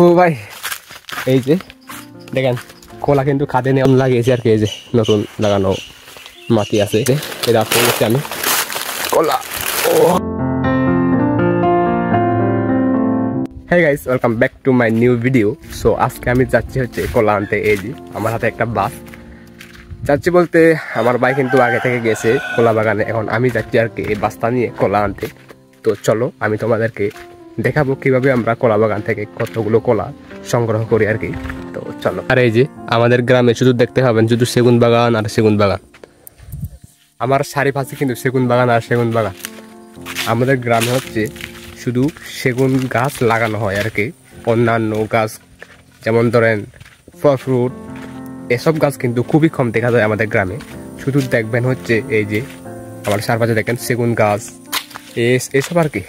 ও ভাই এই যে দেখেন কলা কিন্তু খাদে নিয়ে লাগিয়েছি আর কি। এই যে নতুন লাগানো মাটি আছে এটা পেয়েছি আমি কলা। ও হ্যাঁ guys, welcome back to my new video. So আজকে আমি যাচ্ছি হচ্ছে কলা আনতে। এই যে আমার হাতে একটা বাস যাচ্ছি বলতে আমার ভাই কিন্তু আগে থেকে গেছে কলা বাগানে, এখন আমি যাচ্ছি আর কি এই বাসটা নিয়ে কলা আনতে। তো চলো আমি তোমাদেরকে দেখাবো কিভাবে আমরা কলা বাগান থেকে কতগুলো কলা সংগ্রহ করি আর কি। তো চলো। আর এই যে আমাদের গ্রামে শুধু দেখতে পাবেন শুধু সেগুন বাগান আর সেগুন বাগান। আমার চারিপাশে কিন্তু সেগুন বাগান আর সেগুন বাগান। আমাদের গ্রামে হচ্ছে শুধু সেগুন গাছ লাগানো হয় আর কি। অন্যান্য গাছ যেমন ধরেন ফল ফ্রুট এসব গাছ কিন্তু খুবই কম দেখা যায় আমাদের গ্রামে। শুধু দেখবেন হচ্ছে এই যে আমার চারপাশে দেখেন সেগুন গাছ এসব আর কি।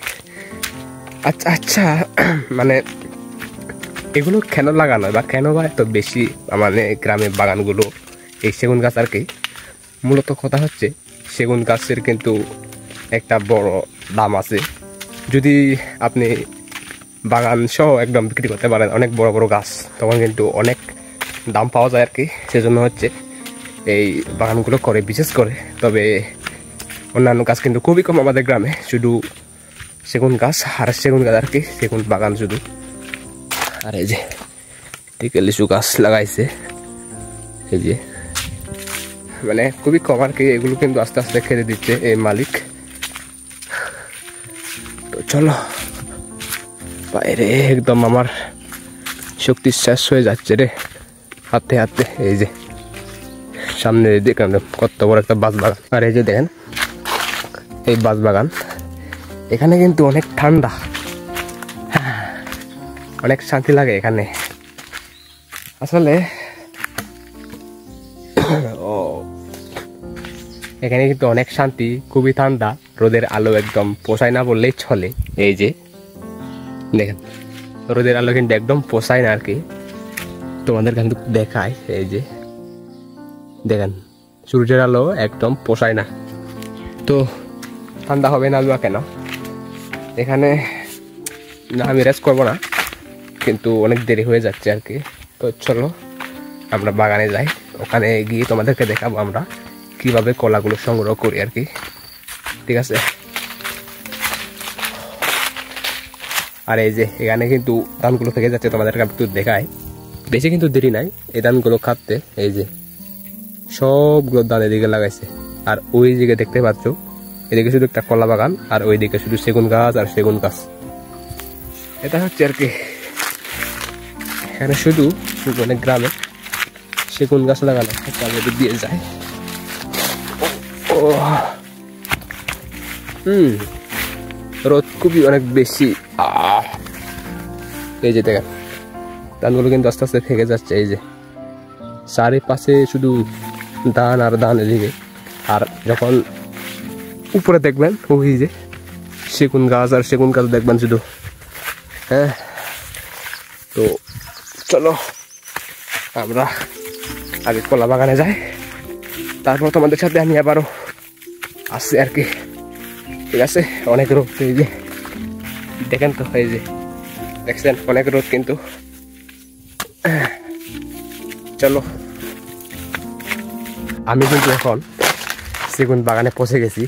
আচ্ছা আচ্ছা মানে এগুলো কেন লাগানো হয় বা কেন বা এত বেশি মানে গ্রামের বাগানগুলো এই সেগুন গাছ আর কি। মূলত কথা হচ্ছে সেগুন গাছের কিন্তু একটা বড় দাম আছে। যদি আপনি বাগান সহ একদম বিক্রি করতে পারেন অনেক বড় বড় গাছ, তখন কিন্তু অনেক দাম পাওয়া যায় আর কি। সেজন্য হচ্ছে এই বাগানগুলো করে বিশেষ করে। তবে অন্যান্য গাছ কিন্তু খুবই কম আমাদের গ্রামে, শুধু সেগুন গাছ আর সেগুন গাছ আর কি, সেগুন বাগান শুধু। আর এই যে এদিকে লিচু গাছ লাগাইছে এই যে, মানে খুবই কম আর কি। এগুলো কিন্তু আস্তে আস্তে খেতে দিচ্ছে এই মালিক। তো চলো বাইরে, একদম আমার শক্তি শেষ হয়ে যাচ্ছে রে হাতে হাতে। এই যে সামনে দেখেন কত বড় একটা বাঁশ বাগান। আর এই যে দেখেন এই বাঁশ বাগান, এখানে কিন্তু অনেক ঠান্ডা, অনেক শান্তি লাগে এখানে আসলে। ও এখানে কিন্তু অনেক শান্তি, খুবই ঠান্ডা, রোদের আলো একদম পোষায় না বললেই চলে। এই যে দেখেন রোদের আলো কিন্তু একদম পোষায় না আর কি, তোমাদের কিন্তু দেখায়। এই যে দেখেন সূর্যের আলো একদম পোষায় না, তো ঠান্ডা হবে না কেন এখানে। না আমি রেস্ট করবো না, কিন্তু অনেক দেরি হয়ে যাচ্ছে আর কি। তো চলো আমরা বাগানে যাই, ওখানে গিয়ে তোমাদেরকে দেখাবো আমরা কিভাবে কলাগুলো সংগ্রহ করি আর কি। ঠিক আছে। আর এই যে এখানে কিন্তু ধানগুলো থেকে যাচ্ছে, তোমাদেরকে একটু দেখায়। বেশি কিন্তু দেরি নাই এই ধানগুলো খাটতে। এই যে সবগুলো ধান এদিকে লাগাইছে, আর ওই দিকে দেখতে পাচ্ছ এদিকে শুধু একটা কলা বাগান, আর ওই দিকে শুধু সেগুন গাছ আর সেগুন গাছ। এটা হচ্ছে আর কি এখানে শুধু অনেক গ্রামে সেগুন গাছ লাগানো দিয়ে যায়। ও রোদ খুবই অনেক বেশি। এই যে দেখেন ধানগুলো কিন্তু আস্তে আস্তে থেকে যাচ্ছে। এই যে চারিপাশে শুধু ধান আর ধান এদিকে, আর যখন উপরে দেখবেন ওই যে সেগুন গাছ আর সেগুন গাছ দেখবেন শুধু। হ্যাঁ তো চলো আমরা আগে কলা বাগানে যাই, তারপর তোমাদের সাথে আমি আবারও আসছি আর কি। ঠিক আছে। অনেক রোদ, এই যে দেখেন তো, এই যে দেখছেন অনেক রোদ কিন্তু। চলো আমি কিন্তু এখন সেগুন বাগানে পৌঁছে গেছি,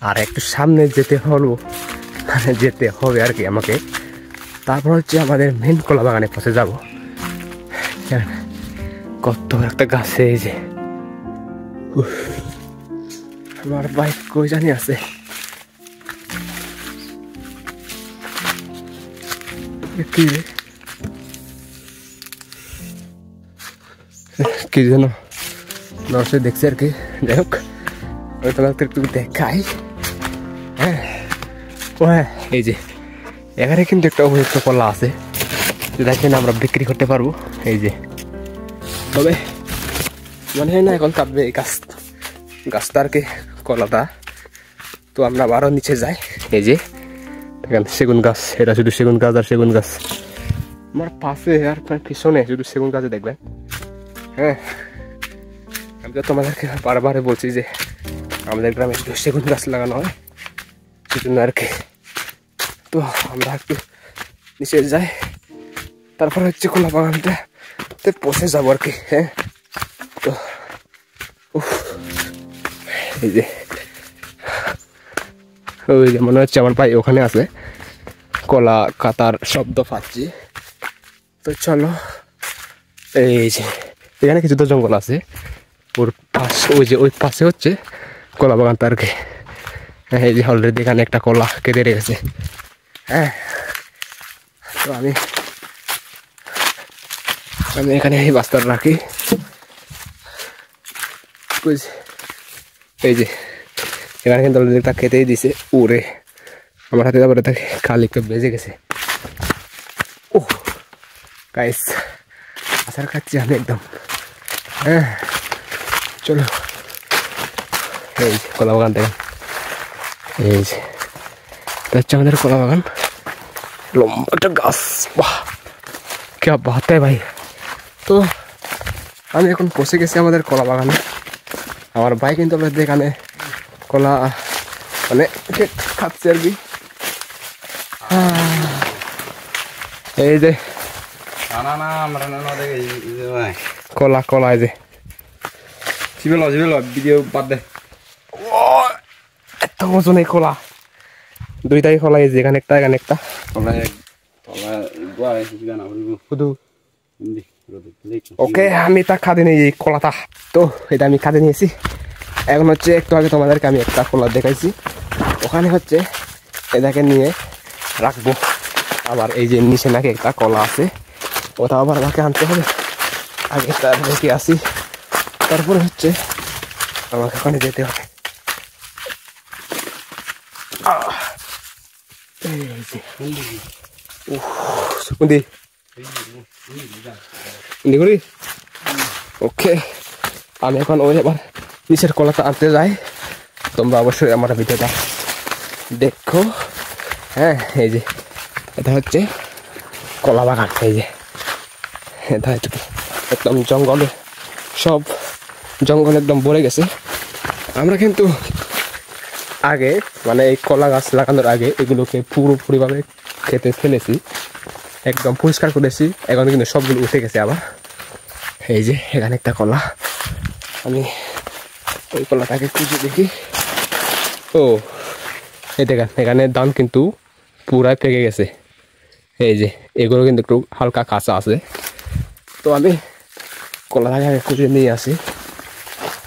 আর একটু সামনে যেতে হলো, মানে যেতে হবে আর কি আমাকে। তারপর হচ্ছে আমাদের মেন কলা বাগানে পৌঁছে যাব। কত একটা গাছে, এই যে আমার বাইক কই জানি আছে। কি যেন নরসে দেখছি আর কি। যাই হোক আমি তোমাকে একটু দেখাই। হ্যাঁ ও হ্যাঁ এই যে এখানে কিন্তু একটা উপযুক্ত কলা আছে, যেটা কিনা আমরা বিক্রি করতে পারবো। এই যে তবে মনে হয় না এখন কাটবে এই গাছটা আর কি, কলাটা। তো আমরা আবারও নিচে যাই। এই যে দেখেন সেগুন গাছ, এটা শুধু সেগুন গাছ আর সেগুন গাছ। আমার পাশে আর পিছনে শুধু সেগুন গাছে দেখবেন। হ্যাঁ আমি তো তোমাদেরকে বারবার বলছি যে আমাদের গ্রামে শুধু সেগুন গাছ লাগানো হয়, সেজন্য আর কি। তো আমরা একটু নিচে যাই, তারপর হচ্ছে কলা বাগানটাতে পৌঁছে যাবো আর কি। হ্যাঁ, তো এই যে ওই যে মনে হচ্ছে আমার ভাই ওখানে আছে, কলা কাতার শব্দ পাচ্ছি। তো চলো, এই যে এখানে কিছু তো জঙ্গল আছে, ওর পাশে ওই যে ওই পাশে হচ্ছে কলা বাগান তার কি। এই যে অলরেডি এখানে একটা কলা কেটে রেখেছে। হ্যাঁ, তো আমি এখানে এই বাস্তাটা রাখি। এই যে এখানে কিন্তু অলরেডি একটা খেতেই দিছে, উড়ে আমার হাতে তারপরে তাকে খালি একটু বেজে গেছে। ও গাইস, আচার খাচ্ছি আমি একদম। হ্যাঁ চলো, এই যে কলা বাগান দেখেন, এই যে হচ্ছে আমাদের কলা বাগান, লম্বা একটা গাছ। বাহ কে বাত है ভাই। তো আমি এখন পৌঁছে গেছি আমাদের কলা বাগানে। আমার ভাই কিন্তু আমাদের এখানে কলা মানে খাচ্ছে আর কি। এই যে কলা কলা এই যে ভিডিও বাদ দে, এত ওজন এই কলা, দুইটাই কলা। এই যে এখানে একটা এখানে একটা শুধু। ওকে, আমি তা খাদে নিই এই কলাটা। তো এটা আমি খাদে নিয়েছি। এখন হচ্ছে একটু আগে তোমাদেরকে আমি একটা কলা দেখাইছি, ওখানে হচ্ছে এটাকে নিয়ে রাখবো। আবার এই যে নিচে নাকি একটা কলা আছে, ওটা আবার আমাকে আনতে হবে। আগে তার রেখে আসি, তারপরে হচ্ছে আমাকে ওখানে যেতে হবে। ওকে, আমি এখন ওই এবার নিচের কলাটা আনতে যাই। তোমরা অবশ্যই আমার ভিডিওটা দেখো। হ্যাঁ, এই যে এটা হচ্ছে কলা বাগান। এই যে এটা একদম জঙ্গলে, সব জঙ্গল একদম ভরে গেছে। আমরা কিন্তু আগে মানে এই কলা গাছ লাগানোর আগে এগুলোকে পুরোপুরিভাবে খেতে ফেলেছি, একদম পরিষ্কার করেছি। এখন কিন্তু সবগুলো উঠে গেছে আবার। এই যে এখানে একটা কলা, আমি ওই কলাটাকে খুঁজে দেখি। ও এই দেখেন, এখানে ধান কিন্তু পুরাই পেকে গেছে। এই যে এগুলো কিন্তু একটু হালকা কাঁচা আছে। তো আমি কলাটাকে আগে খুঁজে নিয়ে আসি।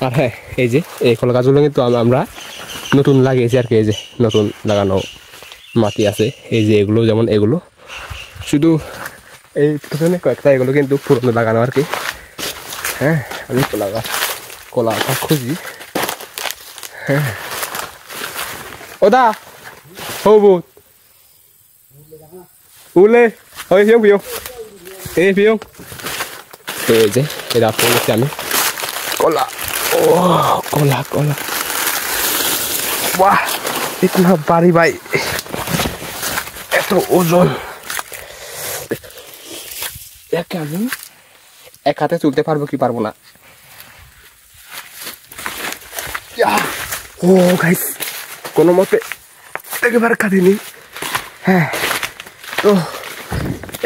আর হ্যাঁ, এই যে এই কলা গাছগুলো কিন্তু আমরা নতুন লাগিয়েছি আর কি। এই যে নতুন লাগানো মাটি আছে, এই যে এগুলো, যেমন এগুলো শুধু এই পিছনে কয়েকটা, এগুলো কিন্তু পুরনো লাগানো আর কি। হ্যাঁ, আমি কলাটা খুঁজি। হ্যাঁ ওদা হবু উলে ওই ফিয়ং ফিয়ং এই ফিয়ং। এই যে এটা পড়েছি আমি কলা। ও কলা কলা, বাহ ইতনা ভারী ভাই, এত ওজন। একে আমি এক হাতে তুলতে পারবো কি পারবো না। ও গাইস, কোনো মতে একেবারে খাদিনি। হ্যাঁ, তো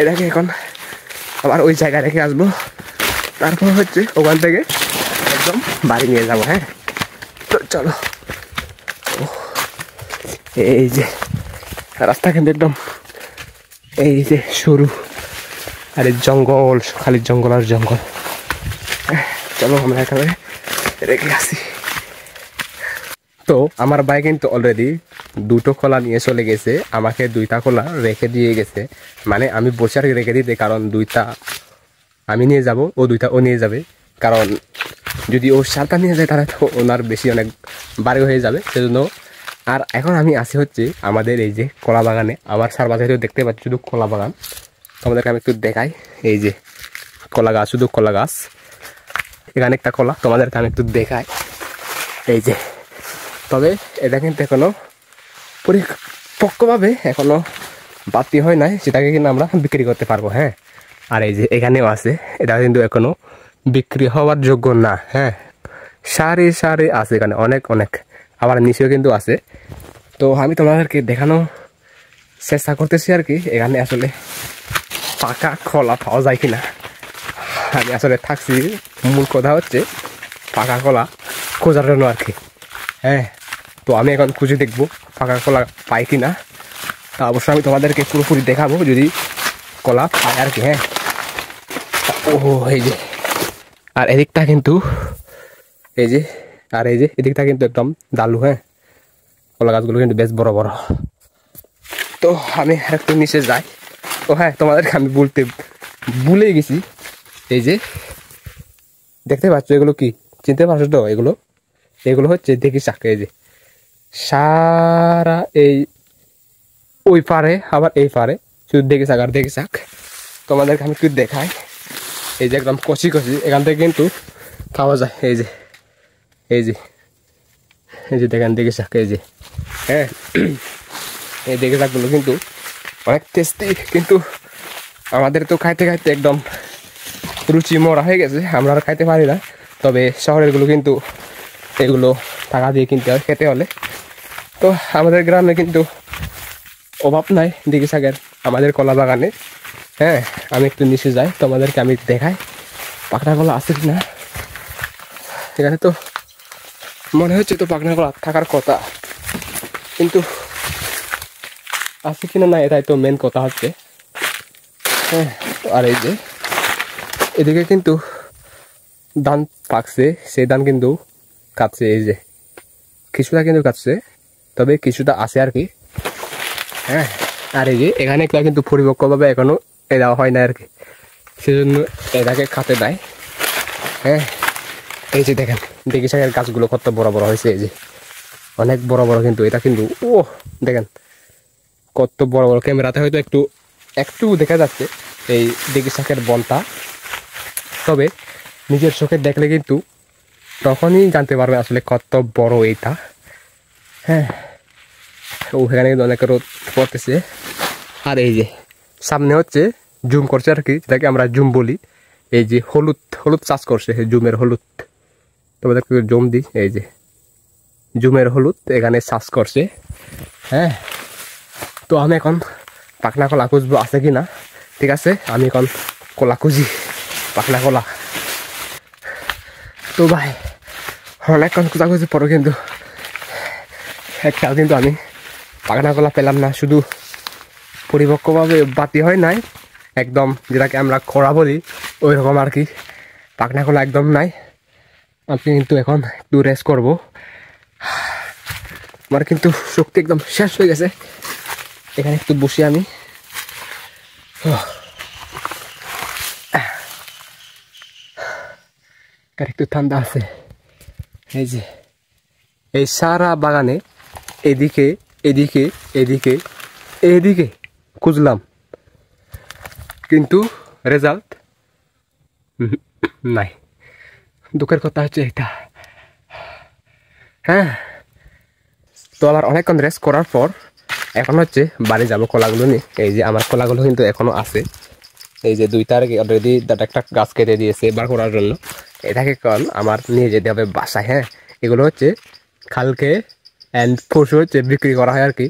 এটাকে এখন আবার ওই জায়গায় রেখে আসবো, তারপর হচ্ছে ওখান থেকে একদম বাড়ি নিয়ে যাবো। হ্যাঁ, তো চলো। এই যে রাস্তা কিন্তু একদম এই যে সরু, আর জঙ্গল, খালি জঙ্গল আর জঙ্গল। চলো আমরা এখানে রেখে আসি। তো আমার ভাই কিন্তু অলরেডি দুটো কলা নিয়ে চলে গেছে, আমাকে দুইটা কলা রেখে দিয়ে গেছে। মানে আমি বসে আর রেখে দিতে, কারণ দুইটা আমি নিয়ে যাব, ও দুইটা ও নিয়ে যাবে। কারণ যদি ও সারটা নিয়ে যায় তাহলে তো ওনার বেশি অনেক বাড়ি হয়ে যাবে, সেজন্য। আর এখন আমি আসি হচ্ছে আমাদের এই যে কলা বাগানে। আমার সার বাজারেও দেখতে পাচ্ছি শুধু কলা বাগান। তোমাদেরকে আমি একটু দেখাই। এই যে কলা গাছ, শুধু কলা গাছ। এখানে একটা কলা তোমাদেরকে আমি একটু দেখাই। এই যে, তবে এটা কিন্তু এখনো পরিপক্কভাবে এখনো বাতি হয় নাই, সেটাকে কিন্তু আমরা বিক্রি করতে পারবো। হ্যাঁ, আর এই যে এখানেও আছে, এটা কিন্তু এখনো বিক্রি হওয়ার যোগ্য না। হ্যাঁ, সারি সারি আছে এখানে অনেক অনেক, আবার নিচেও কিন্তু আছে। তো আমি তোমাদেরকে দেখানো চেষ্টা করতেছি আর কি। এখানে আসলে পাকা কলা পাওয়া যায় কিনা। আমি আসলে থাকছি, মূল কথা হচ্ছে পাকা কলা খোঁজার জন্য আর কি। হ্যাঁ, তো আমি এখন খুঁজে দেখবো পাকা কলা পাই কিনা। তা অবশ্যই আমি তোমাদেরকে পুরোপুরি দেখাবো যদি কলা পাই আর কি। হ্যাঁ, ও এই যে, আর এদিকটা কিন্তু এই যে, আর এই যে এদিকটা কিন্তু একদম দালু। হ্যাঁ, কলা গাছগুলো কিন্তু বেশ বড় বড়। তো আমি একটু নিচে যাই। ও হ্যাঁ, তোমাদেরকে আমি বলতে ভুলে গেছি, এই যে দেখতে পাচ্ছ এগুলো কি, চিনতে পারছো তো? এগুলো হচ্ছে দেখি শাক। এই যে সারা এই ওই পারে আবার এই পারে শুধু দেখি শাক আর দেখি শাক। তোমাদেরকে আমি একটু দেখাই। এই যে একদম কচি কচি, এখান থেকে কিন্তু খাওয়া যায়। এই যে এই যে এই যে দেখেন দেখি শাক। এই যে হ্যাঁ, এই দেখি শাকগুলো কিন্তু অনেক টেস্টি, কিন্তু আমাদের তো খাইতে খাইতে একদম রুচি মরা হয়ে গেছে, আমরা আর খাইতে পারি না। তবে শহরেরগুলো কিন্তু এগুলো টাকা দিয়ে কিনতে হয় খেতে হলে। তো আমাদের গ্রামে কিন্তু অভাব নাই দেখি শাকের, আমাদের কলা বাগানে। হ্যাঁ, আমি একটু নিচে যাই, তোমাদেরকে আমি দেখাই পাকনা কলা আছে কিনা। এখানে তো মনে হচ্ছে তো পাকনা কলা থাকার কথা, কিন্তু আছে কিনা না এটাই তো মেন কথা হচ্ছে। হ্যাঁ, আর এই যে এদিকে কিন্তু ধান পাকছে, সেই ধান কিন্তু কাটছে। এই যে কিছুটা কিন্তু কাটছে, তবে কিছুটা আছে আর কি। হ্যাঁ, আর এই যে এখানে কিন্তু পরিপক্কভাবে এখনো দেওয়া হয় না আর কি, সেজন্য এটাকে খাতে দেয়। হ্যাঁ, এই যে দেখেন দেখি শাকের গাছগুলো কত বড় বড় হয়েছে। এই যে অনেক বড় বড়, কিন্তু এটা কিন্তু ও দেখেন কত বড় বড়। ক্যামেরাতে হয়তো একটু একটু দেখা যাচ্ছে এই দেখি শাকের বনটা, তবে নিজের চোখে দেখলে কিন্তু তখনই জানতে পারবে আসলে কত বড় এইটা। হ্যাঁ, ওখানে কিন্তু অনেক রোদ পড়তেছে। আর এই যে সামনে হচ্ছে জুম করছে আর কি, যেটাকে আমরা জুম বলি। এই যে হলুদ হলুদ চাষ করছে, জুমের হলুদ। তোমাদের জুম দিই, এই যে জুমের হলুদ এখানে চাষ করছে। হ্যাঁ, তো আমি এখন পাকনা কলা খুঁজবো আছে কি না। ঠিক আছে, আমি এখন কলা খুঁজি, পাকনা কলা। তো ভাই অনেকক্ষণ খোঁজাখুঁজি পড়ো, কিন্তু একটাও কিন্তু আমি পাকনা কলা পেলাম না। শুধু পরিপক্কভাবে বাতি হয় নাই, একদম যেটাকে আমরা খরা বলি ওই রকম আর কি, পাকনা কলা একদম নাই। আমি কিন্তু এখন একটু রেস্ট করবো, আমার কিন্তু শক্তি একদম শেষ হয়ে গেছে। এখানে একটু বসি আমি। একটু ঠান্ডা আছে। এই যে এই সারা বাগানে এদিকে এদিকে এদিকে এদিকে খুঁজলাম, কিন্তু রেজাল্ট নাই। দুঃখের কথা হচ্ছে এটা। হ্যাঁ, তো আবার অনেকক্ষণ রেস্ট করার পর এখন হচ্ছে বাড়ি যাবো কলাগুলো নিয়ে। এই যে আমার কলাগুলো কিন্তু এখনো আছে। এই যে 2 তারিখে অলরেডি একটা গাছ কেটে দিয়েছে বার করার জন্য। এটাকে কারণ আমার নিয়ে যেতে হবে বাসায়। হ্যাঁ, এগুলো হচ্ছে কালকে অ্যান্ড পরশু হচ্ছে বিক্রি করা হয় আর কি।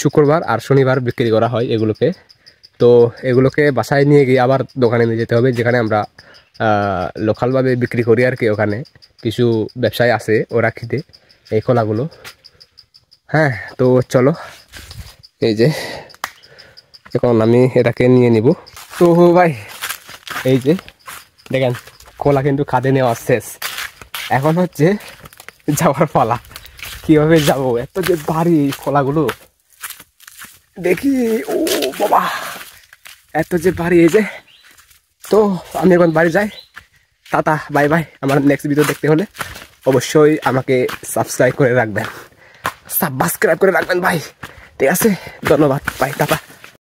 শুক্রবার আর শনিবার বিক্রি করা হয় এগুলোকে। তো এগুলোকে বাসায় নিয়ে গিয়ে আবার দোকানে নিয়ে যেতে হবে, যেখানে আমরা লোকালভাবে বিক্রি করি আর কি। ওখানে কিছু ব্যবসায়ী আছে, ওরা খিদে এই কলাগুলো। হ্যাঁ, তো চলো, এই যে এখন আমি এটাকে নিয়ে নিব। তো ভাই এই যে দেখেন কলা কিন্তু খাদে নেওয়া শেষ, এখন হচ্ছে যাওয়ার পালা। কিভাবে যাব, এত যে ভারী কলাগুলো দেখি। ও বাবা, এত যে ভারী। এই যে তো আমি এখন বাড়ি যাই। Tata, bye bye. আমার নেক্সট ভিডিও দেখতে হলে অবশ্যই আমাকে সাবস্ক্রাইব করে রাখবেন, সাবস্ক্রাইব করে রাখবেন ভাই। ঠিক আছে, ধন্যবাদ, বাই, টাটা।